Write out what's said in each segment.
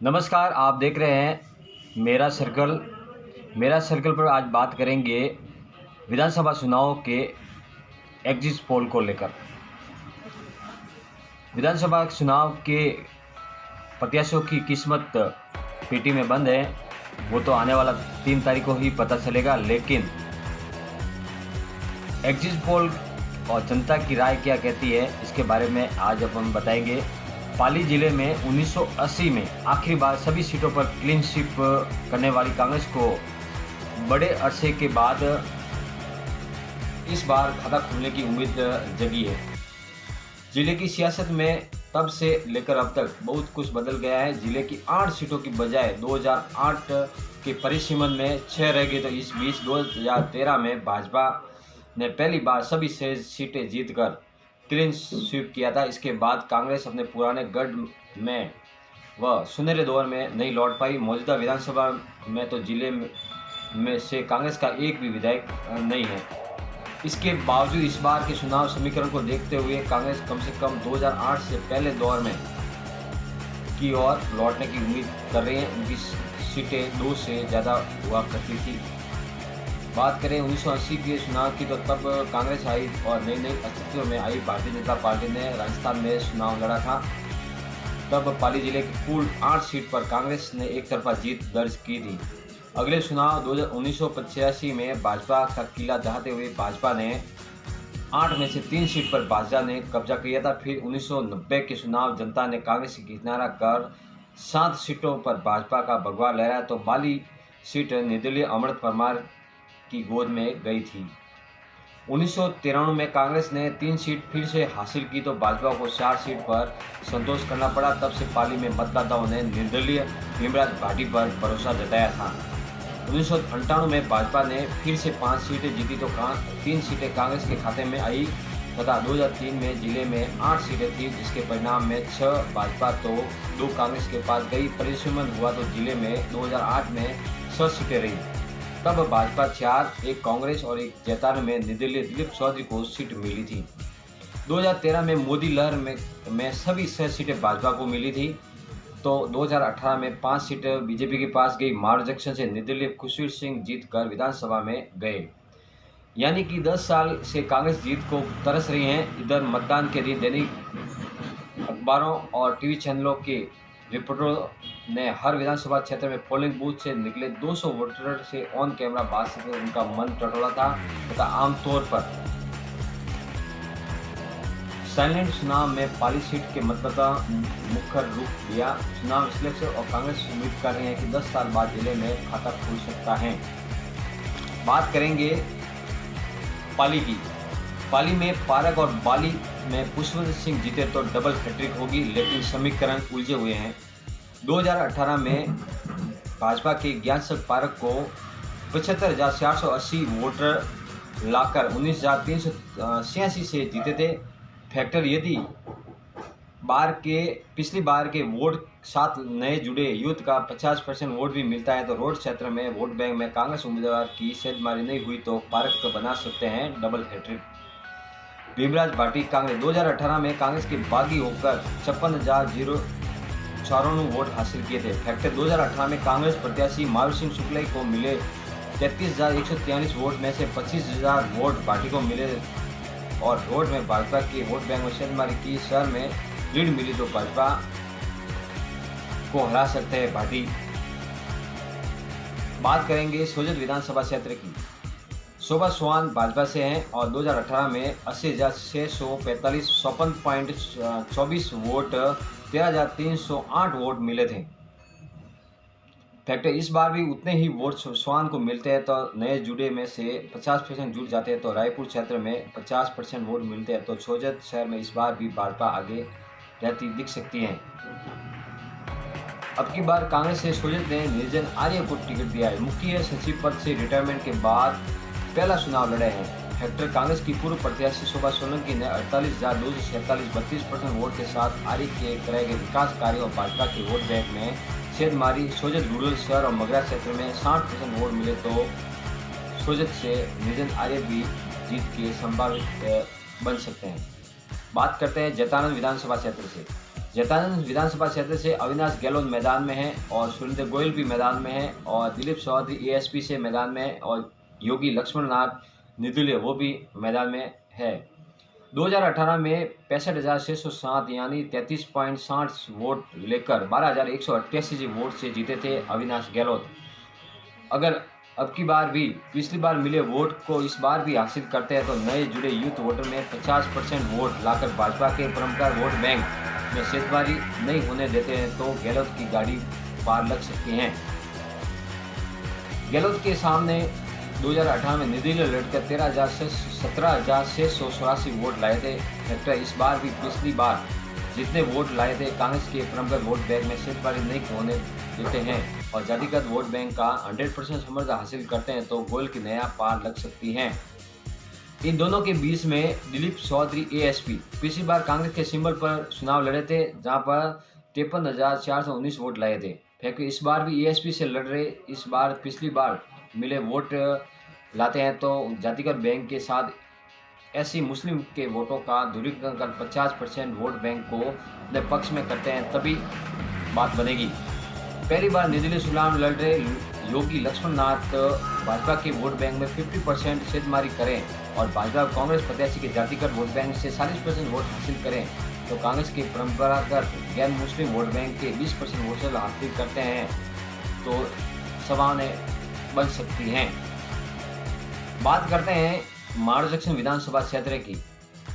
नमस्कार, आप देख रहे हैं मेरा सर्कल पर आज बात करेंगे विधानसभा चुनाव के एग्जिट पोल को लेकर। विधानसभा चुनाव के प्रत्याशियों की किस्मत पेटी में बंद है, वो तो आने वाला 3 तारीख को ही पता चलेगा। लेकिन एग्जिट पोल और जनता की राय क्या कहती है, इसके बारे में आज अपन बताएंगे। पाली जिले में 1980 में आखिरी बार सभी सीटों पर क्लीन स्वीप करने वाली कांग्रेस को बड़े अरसे के बाद इस बार खाता खुलने की उम्मीद जगी है। जिले की सियासत में तब से लेकर अब तक बहुत कुछ बदल गया है। जिले की 8 सीटों की बजाय 2008 के परिसीमन में 6 रह गई, तो इस बीच 2013 में भाजपा ने पहली बार सभी 6 सीटें जीतकर क्लीन स्वीप किया था। इसके बाद कांग्रेस अपने पुराने गढ़ में व सुनहरे दौर में नहीं लौट पाई। मौजूदा विधानसभा में तो जिले में से कांग्रेस का एक भी विधायक नहीं है। इसके बावजूद इस बार के चुनाव समीकरण को देखते हुए कांग्रेस कम से कम 2008 से पहले दौर में की ओर लौटने की उम्मीद कर रही है। उनकी सीटें 2 से ज़्यादा हुआ करती थी। बात करें 1980 के चुनाव की, तो तब कांग्रेस आई और नई अस्तित्व में आई भारतीय जनता पार्टी ने राजस्थान में चुनाव लड़ा था। तब पाली जिले की कुल 8 सीट पर कांग्रेस ने एक तरफा जीत दर्ज की थी। अगले चुनाव 1985 में भाजपा का किला दहाते हुए भाजपा ने 8 में से 3 सीट पर भाजपा ने कब्जा किया था। फिर 1990 के चुनाव जनता ने कांग्रेस की किनारा कर 7 सीटों पर भाजपा का भगवा लहराया, तो बाली सीट निर्दलीय अमृत परमार की गोद में गई थी। 1993 में कांग्रेस ने 3 सीट फिर से हासिल की, तो भाजपा को 4 सीट पर संतोष करना पड़ा। तब से पाली में मतदाताओं ने निर्दलीय भीमराज भाटी पर भरोसा जताया था। 1998 में भाजपा ने फिर से 5 सीटें जीती, तो 3 सीटें कांग्रेस के खाते में आई तथा 2003 में जिले में 8 सीटें थी, जिसके परिणाम में 6 भाजपा तो 2 कांग्रेस के पास गई। परिसीमन हुआ तो जिले में 2008 में 6 सीटें रही। तब भाजपा 4, एक कांग्रेस और एक जैतारण में निर्दलीय दिलीप चौधरी को सीट मिली थी। 2013 में मोदी लहर में सभी 6 सीटें भाजपा को मिली थी, तो 2018 में 5 सीटें बीजेपी के पास गई। मारू जंक्शन से निर्दलीय खुशवीर सिंह जीतकर विधानसभा में गए। यानी कि 10 साल से कांग्रेस जीत को तरस रही है। इधर मतदान के दिन दैनिक अखबारों और टीवी चैनलों के रिपोर्टरों ने हर विधानसभा क्षेत्र में पोलिंग बूथ से निकले 200 वोटर से ऑन कैमरा बातचीत में उनका मन टटोला था तथा आमतौर पर साइलेंट चुनाव में पाली सीट के मतदाता मुख्य रूप लिया। चुनाव विश्लेषक और कांग्रेस उम्मीद कर रहे हैं कि 10 साल बाद जिले में खाता खुल सकता है। बात करेंगे पाली की। पाली में पारक और बाली में पुष्पवंत सिंह जीते तो डबल हैट्रिक होगी, लेकिन समीकरण उलझे हुए हैं। 2018 में भाजपा के ज्ञानचंद पारक को 75,480 वोटर लाकर 19,386 से जीते थे। फैक्टर यदि पिछली बार के वोट साथ नए जुड़े यूथ का 50% वोट भी मिलता है, तो रोड क्षेत्र में वोट बैंक में कांग्रेस उम्मीदवार की सेंधमारी नहीं हुई तो पारक को बना सकते हैं डबल हैट्रिक। भीमराज भाटी कांग्रेस 2018 में कांग्रेस के बागी होकर 56,094 वोट हासिल किए थे। फैक्टर 2018 में कांग्रेस प्रत्याशी मारू सिंह शुक्ला को मिले 33,143 वोट में से 25,000 वोट भाटी को मिले और रोड में भाजपा की वोट बैंक में सेंधमारी की शहर में लीड मिली, तो भाजपा को हरा सकते हैं भाटी। बात करेंगे सोजत विधानसभा क्षेत्र की। शोभा चौहान भाजपा से हैं और 2018 में 80,645 54.24 वोट 13,308 वोट मिले थे। फैक्टर इस बार भी उतने ही वोट चौहान को मिलते हैं, तो नए जुड़े में से 50% जुड़ जाते हैं, तो रायपुर क्षेत्र में 50% वोट मिलते हैं, तो सोजत शहर में इस बार भी भाजपा आगे रहती दिख सकती है। अब की बार कांग्रेस से सोजत ने निर्जन आर्य को टिकट दिया है। मुख्य सचिव पद से रिटायरमेंट के बाद पहला चुनाव लड़े हैं। फैक्टर कांग्रेस की पूर्व प्रत्याशी शोभा सोलंकी ने 48,247 32% वोट के साथ आर्य के कराए गए विकास कार्यों और भाजपा के वोट बैंक में सेंधमारी सोजत रूरल शहर और मगरा क्षेत्र में 60% वोट मिले, तो सोजत से निर्जन आर्य भी जीत के संभावित बन सकते हैं। बात करते हैं जैतारण विधानसभा क्षेत्र से। जैतानंद विधानसभा क्षेत्र से अविनाश गहलोत मैदान में है और सुरेंद्र गोयल भी मैदान में है और दिलीप चौधरी एएसपी से मैदान में है और योगी लक्ष्मणनाथ निर्दलीय वो भी मैदान में है। 2018 में 65,607 यानी 33.60 वोट लेकर 12,188 वोट से जीते थे अविनाश गहलोत। अगर अब की बार भी पिछली बार मिले वोट को इस बार भी हासिल करते हैं तो नए जुड़े यूथ वोटर में 50% वोट लाकर भाजपा के परंपरा वोट बैंक में सेधमारी नहीं होने देते हैं तो गहलोत की गाड़ी पार लग सकती है। गहलोत के सामने 2018 में निर्दलीय लड़कर 17,684 वोट लाए थे। लगता है इस बार भी पिछली बार जितने वोट लाए थे कांग्रेस के परंपरागत वोट बैंक में सेधमारी नहीं होने देते हैं और जातिगत वोट बैंक का 100% समर्थन हासिल करते हैं तो गोयल की नया पार लग सकती है। इन दोनों के बीच में दिलीप चौधरी एएसपी पिछली बार कांग्रेस के सिंबल पर चुनाव लड़े थे जहां पर 53,419 वोट लाए थे। फिर इस बार भी एएसपी से लड़ रहे इस बार पिछली बार मिले वोट लाते हैं तो जातिगत बैंक के साथ एससी मुस्लिम के वोटों का ध्रुवीकरण कर 50% वोट बैंक को अपने पक्ष में करते हैं तभी बात बनेगी। पहली बार निर्दलीय चुनाव लड़ रहे योगी लक्ष्मणनाथ भाजपा के वोट बैंक में 50% सेधमारी करें और भाजपा कांग्रेस प्रत्याशी के जातिगत वोट बैंक से 40% वोट हासिल करें तो कांग्रेस के परंपरागत गैर मुस्लिम वोट बैंक के 20% वोट हासिल करते हैं तो सवालें बन सकती हैं। बात करते हैं माड़ जंक्शन विधानसभा क्षेत्र की।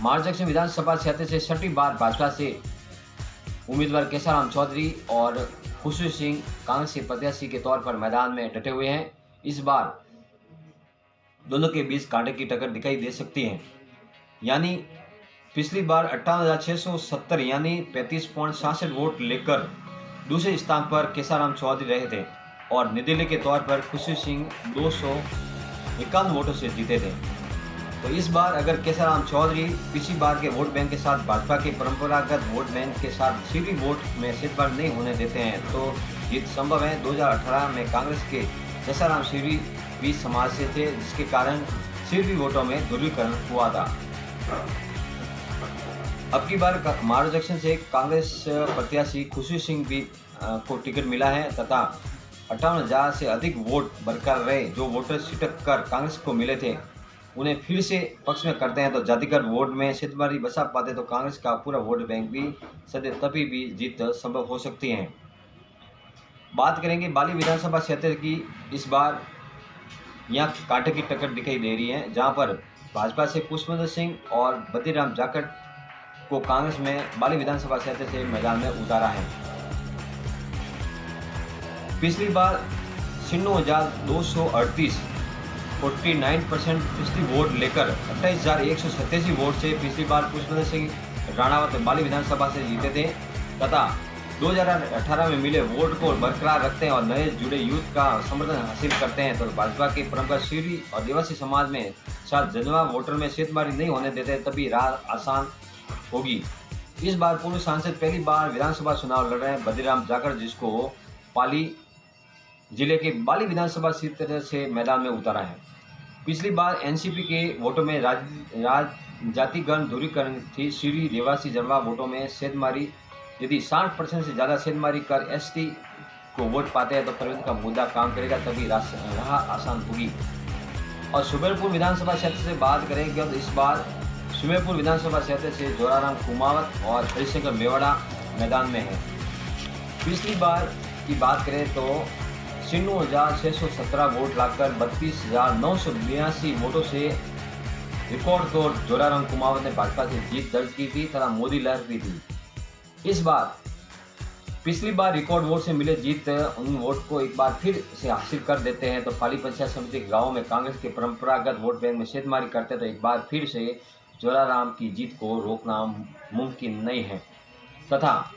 माड़ जंक्शन विधानसभा क्षेत्र से 6वीं बार भाजपा से उम्मीदवार केसाराम चौधरी और खुशबू सिंह कांग्रेस के प्रत्याशी के तौर पर मैदान में डटे हुए हैं। इस बार दोनों के बीच कांटे की टक्कर दिखाई दे सकती है। यानी पिछली बार 58,670 यानी 35.66 वोट लेकर दूसरे स्थान पर केसाराम चौधरी रहे थे और निर्दलीय के तौर पर खुशबू सिंह 251 वोटों से जीते थे। तो इस बार अगर केसाराम चौधरी पिछली बार के वोट बैंक के साथ भाजपा के परंपरागत वोट बैंक के साथ सीधी वोट में सेधमारी नहीं होने देते हैं तो जीत संभव है। 2018 में कांग्रेस के केसाराम सिरवी भी समाज से थे जिसके कारण सिरवी वोटों में ध्रुवीकरण हुआ था। अब की बार माड़ जंक्शन से कांग्रेस प्रत्याशी खुशबू सिंह भी को टिकट मिला है तथा 58,000 से अधिक वोट बरकरार रहे। जो वोटर छिटक कर कांग्रेस को मिले थे उन्हें फिर से पक्ष में करते हैं तो जातिगत वोट में सेधमारी बचा पाते तो कांग्रेस का पूरा वोट बैंक भी सदैव तभी भी जीत संभव हो सकती है। बात करेंगे बाली विधानसभा क्षेत्र की। इस बार यहाँ कांटे की टक्कर दिखाई दे रही है जहां पर भाजपा से पुष्पेंद्र सिंह और बद्रीराम जाखड़ को कांग्रेस में बाली विधानसभा क्षेत्र से मैदान में उतारा है। पिछली बार 96,238 49% पिछली वोट लेकर 28,187 वोट से पिछली बार पुष्पेंद्र सिंह राणावत बाली विधानसभा से जीते थे तथा 2018 में मिले वोट को बरकरार रखते हैं और नए जुड़े यूथ का समर्थन हासिल करते हैं तो भाजपा के परंपरा सिरवी और आदिवासी समाज में साथ जनवा वोटर में सेधमारी नहीं होने देते तभी राह आसान होगी। इस बार पूर्व सांसद पहली बार विधानसभा चुनाव लड़ रहे हैं बद्रीराम जाखड़ जिसको पाली जिले के बाली विधानसभा क्षेत्र से मैदान में उतारा है। पिछली बार एनसीपी के वोटों में जातिगत ध्रुवीकरण थी। सिरवी देवासी जनवा वोटों में सेधमारी यदि 60% से ज़्यादा सेधमारी कर एसटी को वोट पाते हैं तो परिवर्तन का मुद्दा काम करेगा तभी राह आसान होगी। और सुमेरपुर विधानसभा क्षेत्र से बात करेंगे तो इस बार सुमेरपुर विधानसभा क्षेत्र से जोराराम कुमावत और हरिशंकर मेवाड़ा मैदान में है। पिछली बार की बात करें तो 96,617 वोट लाकर 32,982 वोटों से रिकॉर्ड तोड़ जोराराम कुमावत ने भाजपा से जीत दर्ज की थी तथा मोदी लहर भी थी। इस बार पिछली बार रिकॉर्ड वोट से मिले जीत उन वोट को एक बार फिर से हासिल कर देते हैं तो पाली पंचायत समिति गांव में कांग्रेस के परंपरागत वोट बैंक में सेधमारी करते तो एक बार फिर से जोराराम की जीत को रोकना मुमकिन नहीं है तथा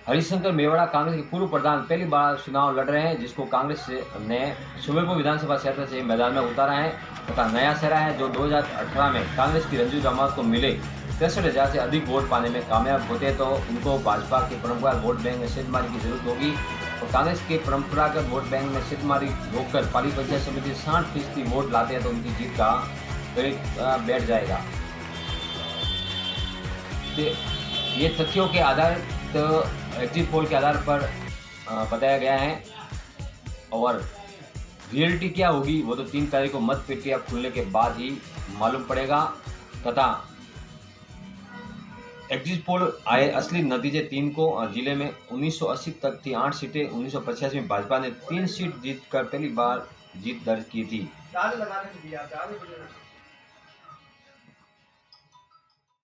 हरिशंकर मेवाड़ा कांग्रेस के पूर्व प्रधान पहली बार चुनाव लड़ रहे हैं जिसको कांग्रेस ने सुमेरपुर विधानसभा क्षेत्र से मैदान में उतारा है तथा नया चेहरा है जो 2018 में कांग्रेस की रंजू रामावत को मिले 63,000 से अधिक वोट पाने में कामयाब होते तो उनको भाजपा के परंपरागत वोट बैंक में सेधमारी की जरूरत होगी और कांग्रेस के परंपरागत वोट बैंक में सेधमारी रोककर पाली पंचायत समिति 60% वोट लाते हैं तो उनकी जीत का करीब बैठ जाएगा। ये तथ्यों के आधार आधारित एग्जिट पोल के आधार पर बताया गया है। और रियलिटी क्या होगी वो तो 3 तारीख को मत पेटियां खुलने के बाद ही मालूम पड़ेगा। तथा एग्जिट पोल आए असली नतीजे 3 को जिले में 1980 तक थी 8 सीटें। 1985 में भाजपा ने 3 सीट जीतकर पहली बार जीत दर्ज की थी।